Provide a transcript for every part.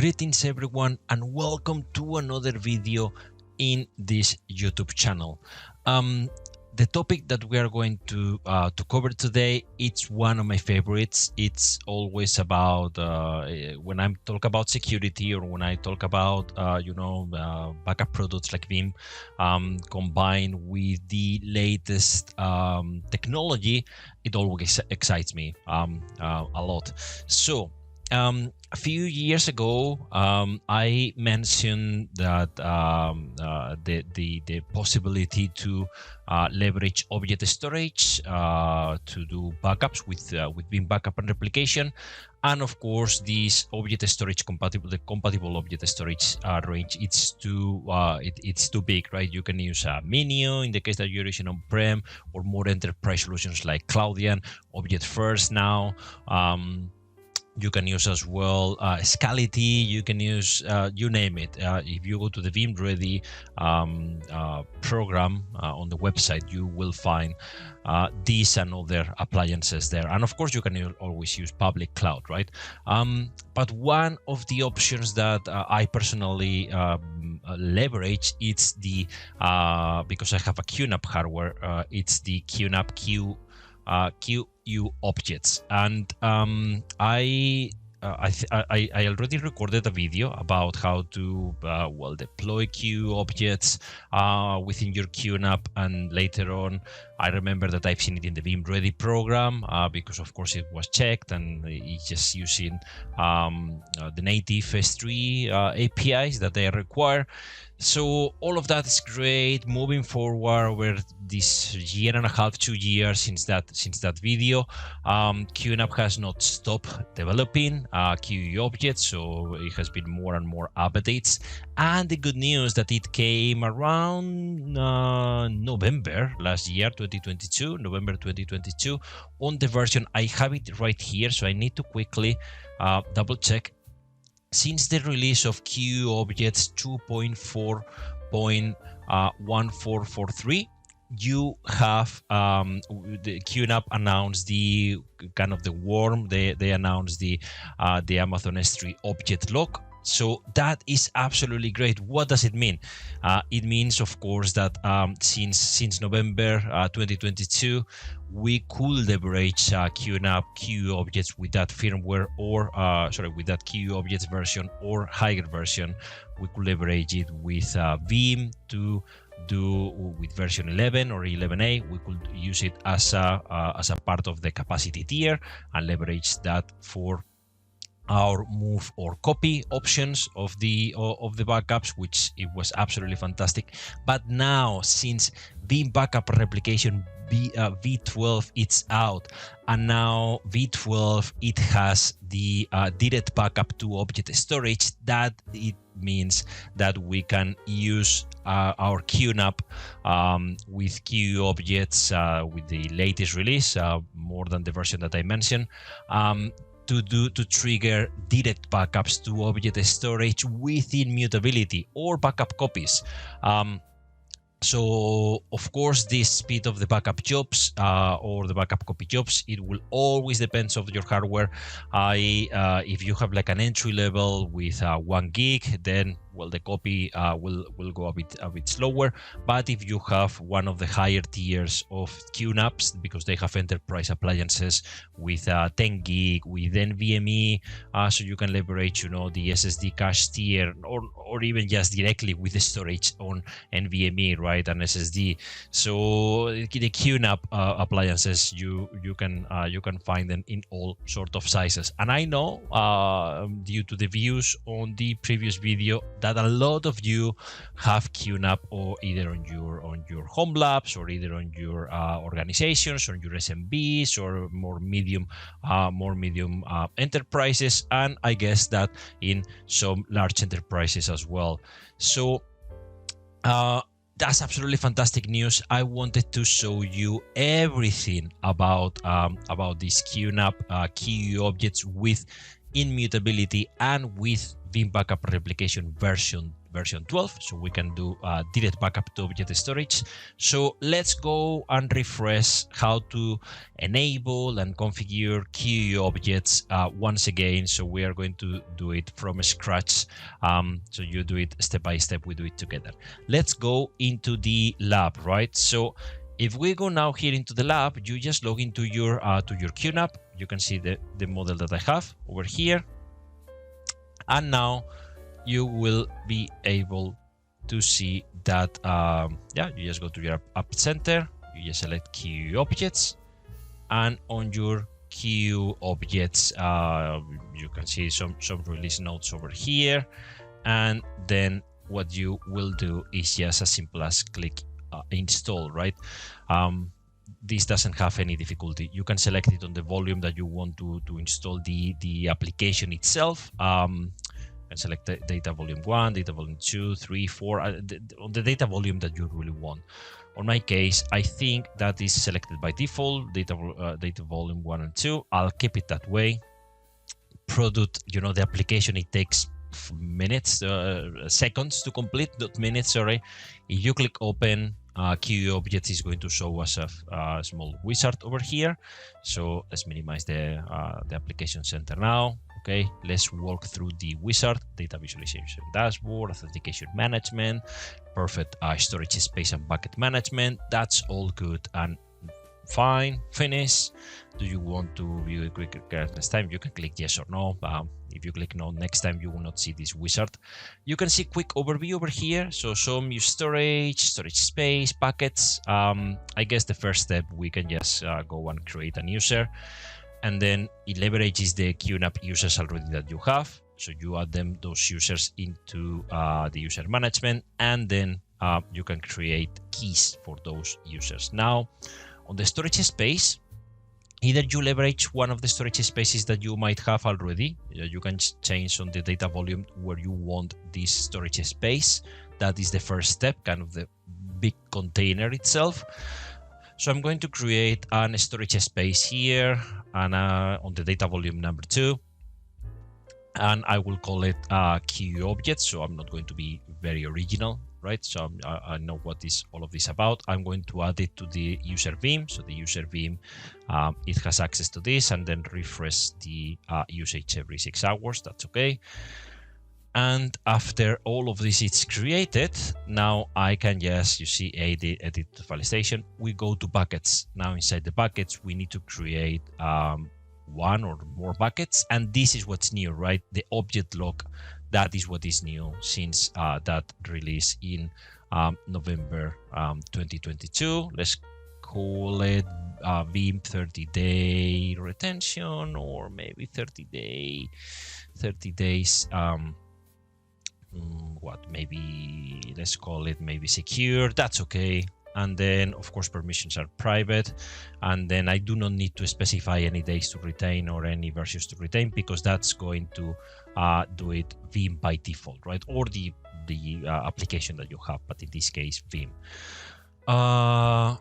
Greetings everyone and welcome to another video in this YouTube channel. The topic that we are going to cover today, it's one of my favorites. It's always about when I talk about security or when I talk about backup products like Veeam combined with the latest technology, it always excites me a lot. So a few years ago, I mentioned that the possibility to leverage object storage to do backups with Veeam backup and replication, and of course, this object storage compatible object storage range. It's too big, right? You can use a Minio in the case that you're using on-prem, or more enterprise solutions like Cloudian, Object First now. You can use as well Scality. You can use you name it. If you go to the Veeam Ready program on the website, you will find these and other appliances there. And of course, you can always use public cloud, right? But one of the options that I personally leverage, it's the because I have a QNAP hardware. It's the QNAP QoBjects, and I already recorded a video about how to deploy QoBjects within your QNAP, and later on I remember that I've seen it in the Veeam Ready program because of course it was checked and it's just using the native S3 APIs that they require. So all of that is great. Moving forward, we're this year and a half, 2 years since that video, QNAP has not stopped developing QoBjects, so it has been more and more updates. And the good news that it came around November last year, 2022, November 2022, on the version. I have it right here, so I need to quickly double check. Since the release of QoBjects 2.4.1443, you have the QNAP announced the kind of the worm. They announced the Amazon S3 Object Lock. So that is absolutely great. What does it mean? It means, of course, that since November 2022, we could leverage QNAP QoBjects with that firmware, or with that QoBjects version or higher version. We could leverage it with Veeam to do with version 11 or 11a. We could use it as a part of the capacity tier and leverage that for our move or copy options of the backups, which it was absolutely fantastic. But now, since Veeam backup replication v12 it's out, and now v12 it has the direct backup to object storage, that it means that we can use our QNAP with QoBjects with the latest release, more than the version that I mentioned, to trigger direct backups to object storage with immutability or backup copies. So of course, the speed of the backup jobs or the backup copy jobs, it will always depend on your hardware. If you have like an entry level with 1 gig, then the copy will go a bit slower. But if you have one of the higher tiers of QNAPs, because they have enterprise appliances with 10 gig, with NVMe, so you can leverage the SSD cache tier, or even just directly with the storage on NVMe, right, and SSD. So the QNAP appliances, you can find them in all sort of sizes. And I know due to the views on the previous video that a lot of you have QNAP, or either on your home labs, or either on your organizations, or your SMBs, or more medium enterprises, and I guess that in some large enterprises as well. So that's absolutely fantastic news. I wanted to show you everything about this QNAP QoBjects with immutability and with Veeam backup replication version version 12, so we can do direct backup to object storage. So let's go and refresh how to enable and configure QObjects once again. So we are going to do it from scratch. So you do it step by step, we do it together. Let's go into the lab, right? So if we go now here into the lab, you just log into your QNAP. You can see the model that I have over here. And now you will be able to see that, you just go to your app center, you just select QObjects, and on your QObjects, you can see some release notes over here. And then what you will do is just as simple as click install, right? This doesn't have any difficulty. You can select it on the volume that you want to install the application itself. And select the data volume 1, data volume 2, 3, 4, on the data volume that you really want. On my case, I think that is selected by default, data volume 1 and 2. I'll keep it that way. Product, the application, it takes minutes, seconds to complete, not minutes, sorry. If you click open, QObjects is going to show us a small wizard over here. So let's minimize the application center now. Okay, let's walk through the wizard: data visualization dashboard, authentication management, perfect storage space and bucket management. That's all good and fine. Finish. Do you want to view it quicker next time? You can click yes or no. If you click no, next time you will not see this wizard. You can see quick overview over here. So some use storage space, buckets. I guess the first step, we can just go and create a user. And then it leverages the QNAP users already that you have. So you add those users into the user management, and then you can create keys for those users. Now, on the storage space, either you leverage one of the storage spaces that you might have already. You can change on the data volume where you want this storage space. That is the first step, kind of the big container itself. So I'm going to create a storage space here, and on the data volume number 2, and I will call it QObjects. So I'm not going to be very original, right? So I know what is all of this about. I'm going to add it to the user Veeam. So the user Veeam, it has access to this, and then refresh the usage every 6 hours. That's okay. And after all of this is created, now I can just, you see, edit file station. We go to buckets. Now inside the buckets, we need to create one or more buckets. And this is what's new, right? The object lock, that is what is new since that release in November 2022. Let's call it Veeam 30-day retention, or maybe 30 days. Maybe let's call it maybe secure. That's okay. And then of course permissions are private, and then I do not need to specify any days to retain or any versions to retain, because that's going to do it Veeam by default, right? Or the application that you have, but in this case Veeam.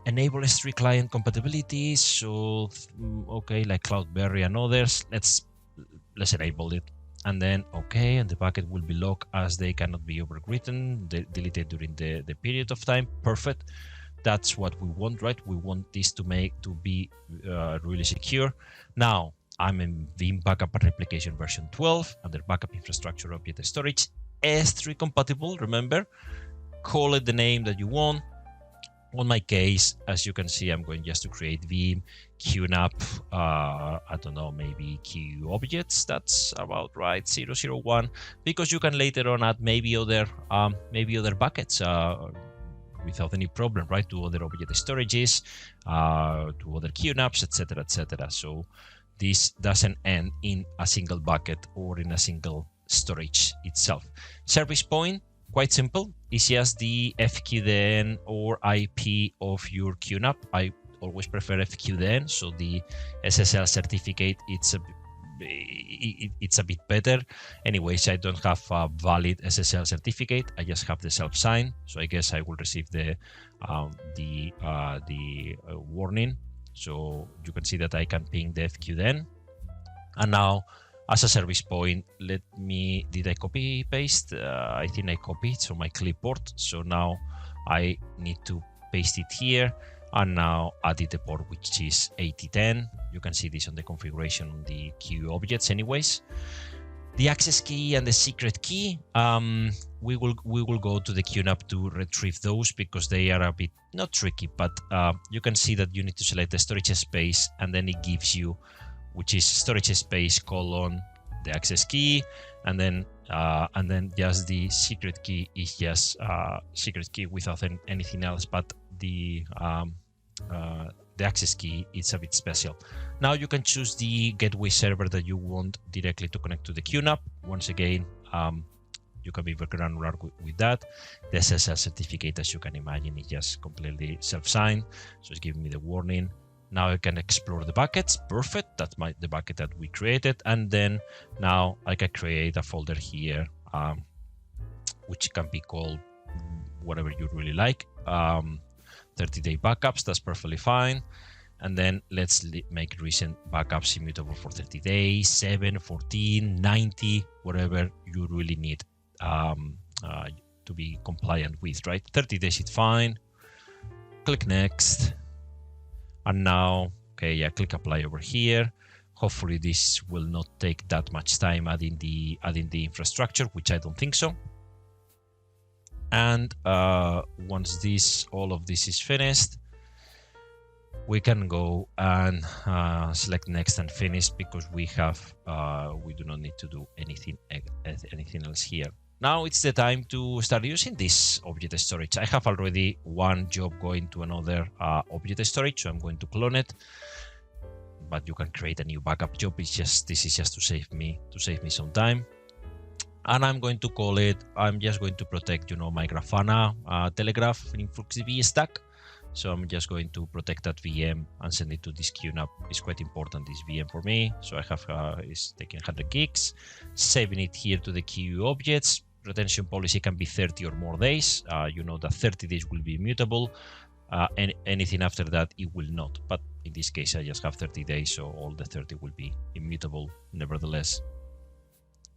Enable S3 client compatibility. So okay, like Cloudberry and others, let's enable it. And then okay, and the bucket will be locked as they cannot be overwritten, deleted during the period of time. Perfect. That's what we want, right? We want this to be really secure. Now I'm in Veeam backup and replication version 12 under backup infrastructure object storage, S3 compatible. Remember, call it the name that you want. On my case, as you can see, I'm going just to create Veeam QNAP, I don't know, maybe QObjects, that's about right, 001, because you can later on add maybe other buckets without any problem, right? To other object storages, to other QNAPs, etc., etc. So this doesn't end in a single bucket or in a single storage itself. Service point, quite simple. It's just the FQDN or IP of your QNAP. I always prefer FQDN, so the SSL certificate it's a bit better. Anyways, I don't have a valid SSL certificate. I just have the self-sign, so I guess I will receive the warning. So you can see that I can ping the FQDN, and now as a service point. Did I copy paste? I think I copied on my clipboard. So now I need to paste it here and now add the port, which is 8010. You can see this on the configuration on the QObjects anyways. The access key and the secret key, we will go to the QNAP to retrieve those because they are a bit not tricky, but you can see that you need to select the storage space and then it gives you, which is storage space colon the access key, and then just the secret key is just secret key without anything else, but the access key is a bit special. Now you can choose the gateway server that you want directly to connect to the QNAP. Once again, you can be very granular with that. The SSL certificate, as you can imagine, is just completely self-signed, so it's giving me the warning. Now I can explore the buckets. Perfect. That's the bucket that we created, and then now I can create a folder here, which can be called whatever you really like. 30-day backups, that's perfectly fine. And then let's make recent backups immutable for 30 days, 7, 14, 90, whatever you really need to be compliant with, right? 30 days is fine. Click next. And now, okay, yeah, click apply over here. Hopefully this will not take that much time adding the infrastructure, which I don't think so. And once all of this is finished, we can go and select next and finish because we do not need to do anything else here. Now it's the time to start using this object storage. I have already one job going to another object storage, so I'm going to clone it. But you can create a new backup job. This is just to save me some time. And I'm going to call it, I'm just going to protect, my Grafana Telegraph InfluxDB stack. So I'm just going to protect that VM and send it to this QNAP. It's quite important, this VM for me. So I have, it's taking 100 gigs, saving it here to the QObjects. Retention policy can be 30 or more days. You know that 30 days will be immutable. And anything after that, it will not. But in this case, I just have 30 days, so all the 30 will be immutable nevertheless.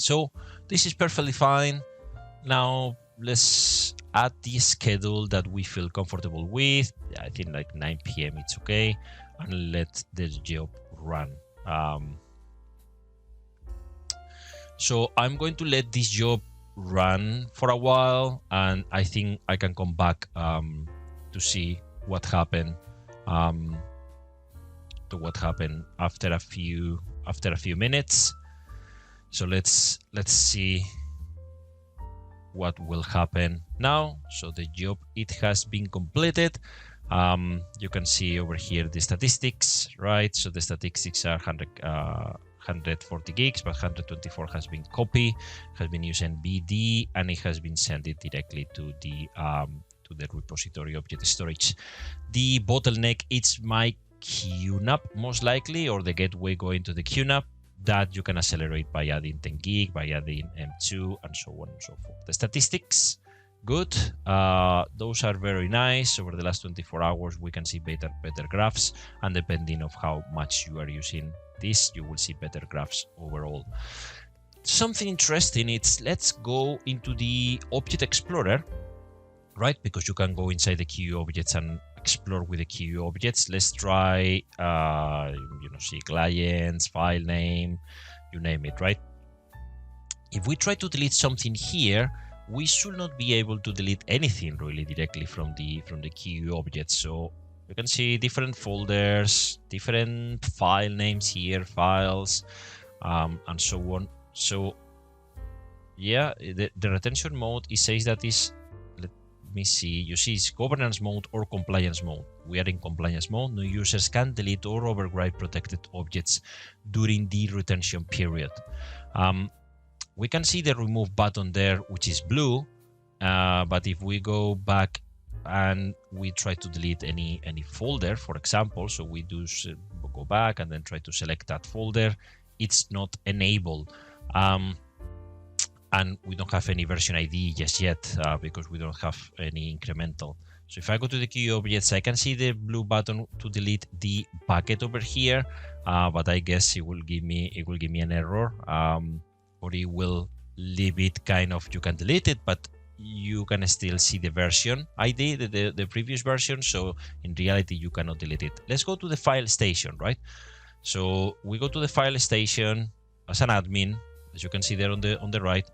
So this is perfectly fine. Now let's add the schedule that we feel comfortable with. I think like 9 p.m. it's okay, and let the job run. So I'm going to let this job run for a while, and I think I can come back to see what happened. After a few minutes. So let's see what will happen now. So the job, it has been completed. You can see over here the statistics, right? So the statistics are 140 gigs, but 124 has been copied, has been using BD, and it has been sent directly to the repository object storage. The bottleneck, it's my QNAP most likely, or the gateway going to the QNAP. That you can accelerate by adding 10 gig, by adding M2, and so on and so forth. The statistics, good. Those are very nice. Over the last 24 hours, we can see better graphs, and depending on how much you are using this, you will see better graphs overall. Something interesting, let's go into the Object Explorer, right? Because you can go inside the QObjects and explore with the QObjects. Let's try, see clients, file name, you name it, right? If we try to delete something here, we should not be able to delete anything really directly from the QObjects. So you can see different folders, different file names here, files, and so on. So yeah, the retention mode, it says that is, let me see, you see it's governance mode or compliance mode. We are in compliance mode. No users can delete or override protected objects during the retention period. We can see the remove button there, which is blue, but if we go back and we try to delete any folder, for example, so we do go back and then try to select that folder, it's not enabled. and we don't have any version ID just yet because we don't have any incremental. So if I go to the QObjects, I can see the blue button to delete the bucket over here, but I guess it will give me an error, or it will leave it kind of, you can delete it, but you can still see the version ID, the previous version. So in reality, you cannot delete it. Let's go to the file station, right? So we go to the file station as an admin, as you can see there on the right.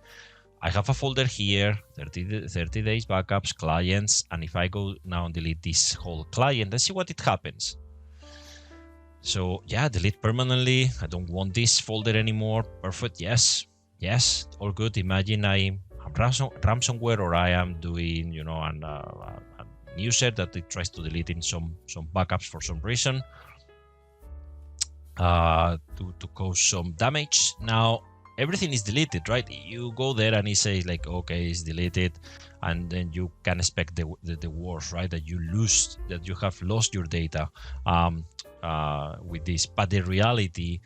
I have a folder here, 30 days backups, clients, and if I go now and delete this whole client, let's see what it happens. So yeah, delete permanently. I don't want this folder anymore. Perfect. Yes, all good. Imagine I'm ransomware, or I am doing, you know, an user that it tries to delete in some backups for some reason to cause some damage. Now everything is deleted, right? You go there and it says like, okay, it's deleted, and then you can expect the worst, right? That you have lost your data with this. But the reality,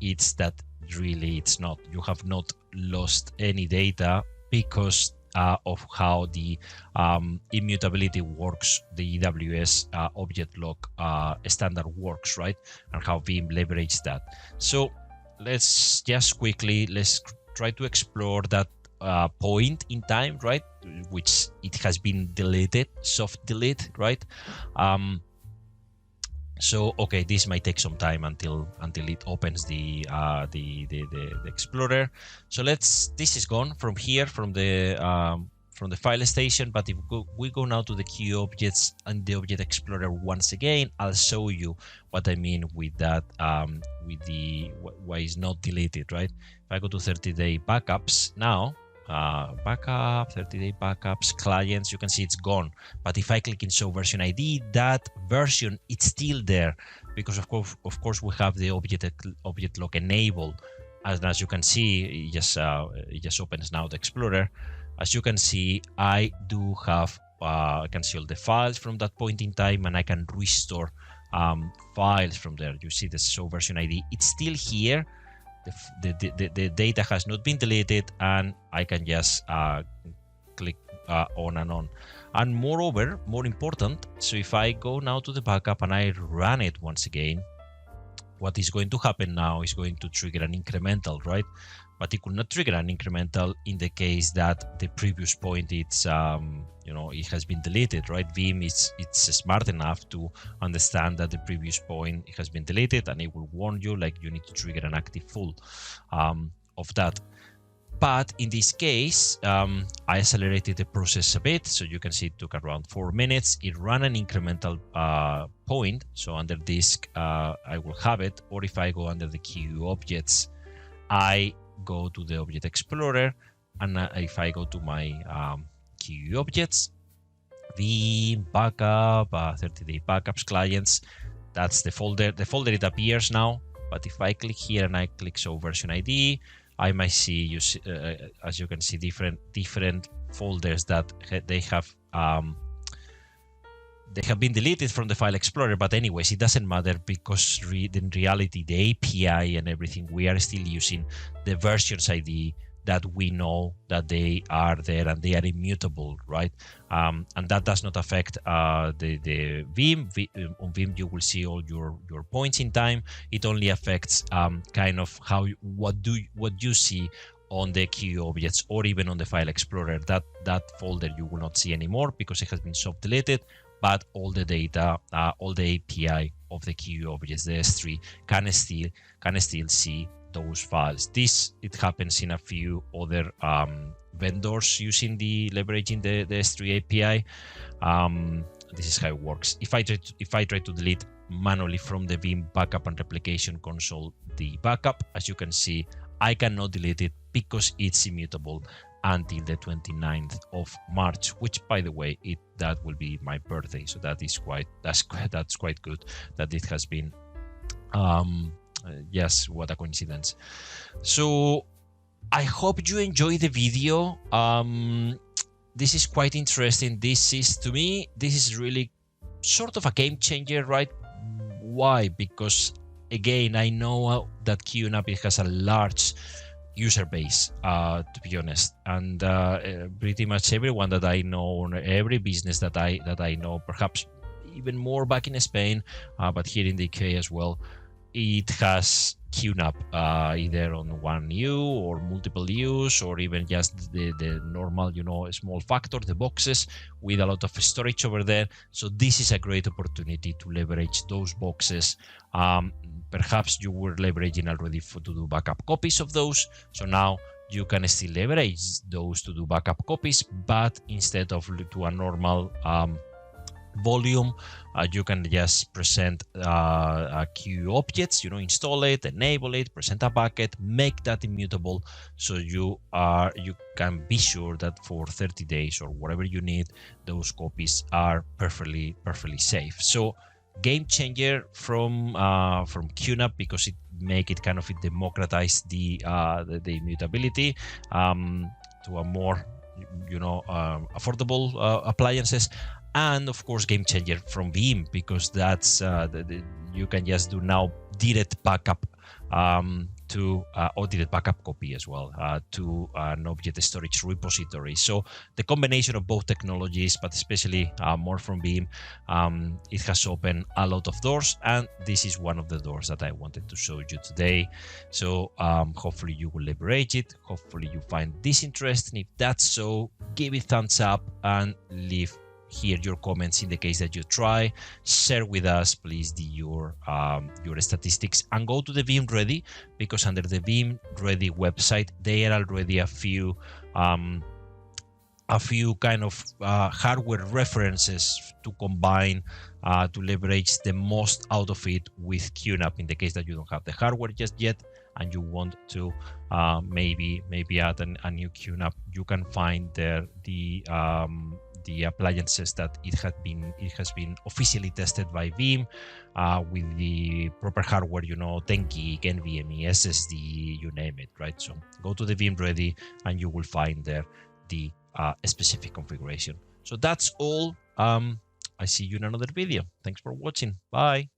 it's that really it's not. You have not lost any data because of how the immutability works, the AWS Object Lock standard works, right? And how Veeam leverages that. So let's just quickly, let's try to explore that point in time, right? Which it has been deleted, soft delete, right? So okay, this might take some time until it opens the Explorer. So this is gone from here, from the file station. But if we go now to the QObjects and the Object Explorer once again, I'll show you what I mean with that, with the why it's not deleted, right? If I go to 30-day backups now, backup, 30-day backups, clients, you can see it's gone. But if I click in show version ID, that version, it's still there, because of course we have the object lock enabled. And as you can see, it just opens now the Explorer. As you can see, I do have, I can see all the files from that point in time, and I can restore files from there. You see the show version ID, it's still here. The data has not been deleted, and I can just click on and on. And moreover, more important, so if I go now to the backup and I run it once again, what is going to happen now is going to trigger an incremental, right? But it could not trigger an incremental in the case that the previous point, it's you know, it has been deleted, right? Veeam it's smart enough to understand that the previous point has been deleted, and it will warn you like you need to trigger an active full of that. But in this case, I accelerated the process a bit, so you can see it took around 4 minutes. It ran an incremental point, so under disk I will have it, or if I go under the QObjects, I go to the Object Explorer, and if I go to my QObjects, Veeam backup, 30-day backups, clients, that's the folder. The folder, it appears now, but if I click here and I click show version ID, I might see, as you can see, different folders that they have been deleted from the file explorer. But anyways, it doesn't matter, because in reality, the API and everything, we are still using the versions ID that we know that they are there and they are immutable, right? And that does not affect the Veeam. On Veeam, you will see all your points in time. It only affects kind of what you see on the QObjects or even on the file explorer. That folder you will not see anymore because it has been soft deleted. But all the data, all the API of the QObjects, the S3, can still see those files. It happens in a few other vendors leveraging the S3 API. This is how it works. If I try to delete manually from the Veeam backup and replication console the backup, as you can see, I cannot delete it because it's immutable until the 29th of March, which, by the way, that will be my birthday. So that's quite good that it has been. Yes, what a coincidence. So I hope you enjoy the video. This is quite interesting. To me, this is really sort of a game changer, right? Why? Because again, I know that QNAP has a large user base, to be honest, and pretty much everyone that I know, every business that I know, perhaps even more back in Spain, but here in the UK as well, it has QNAP either on one U or multiple U's, or even just the normal, small factor, the boxes with a lot of storage over there. So this is a great opportunity to leverage those boxes. Perhaps you were leveraging already to do backup copies of those. So now you can still leverage those to do backup copies, but instead of to a normal volume, you can just present a QObjects, install it, enable it, present a bucket, make that immutable, so you can be sure that for 30 days or whatever you need, those copies are perfectly safe. So game changer from QNAP, because it make it it democratize the immutability to a more affordable appliances. And of course, game changer from Veeam, because that's you can just do now direct backup or direct backup copy as well to an object storage repository. So the combination of both technologies, but especially more from Veeam, it has opened a lot of doors, and this is one of the doors that I wanted to show you today. So hopefully you will leverage it. Hopefully you find this interesting. If that's so, give it thumbs up and leave here your comments in the case that you try. Share with us, please, your statistics, and go to the Veeam Ready, because under the Veeam Ready website there are already a few kind of hardware references to combine to leverage the most out of it with QNAP, in the case that you don't have the hardware just yet and you want to maybe add a new QNAP. You can find there the appliances that it has been officially tested by Veeam with the proper hardware, 10 gig, NVMe, SSD, you name it, right? So go to the Veeam Ready and you will find there the specific configuration. So that's all. I see you in another video. Thanks for watching. Bye.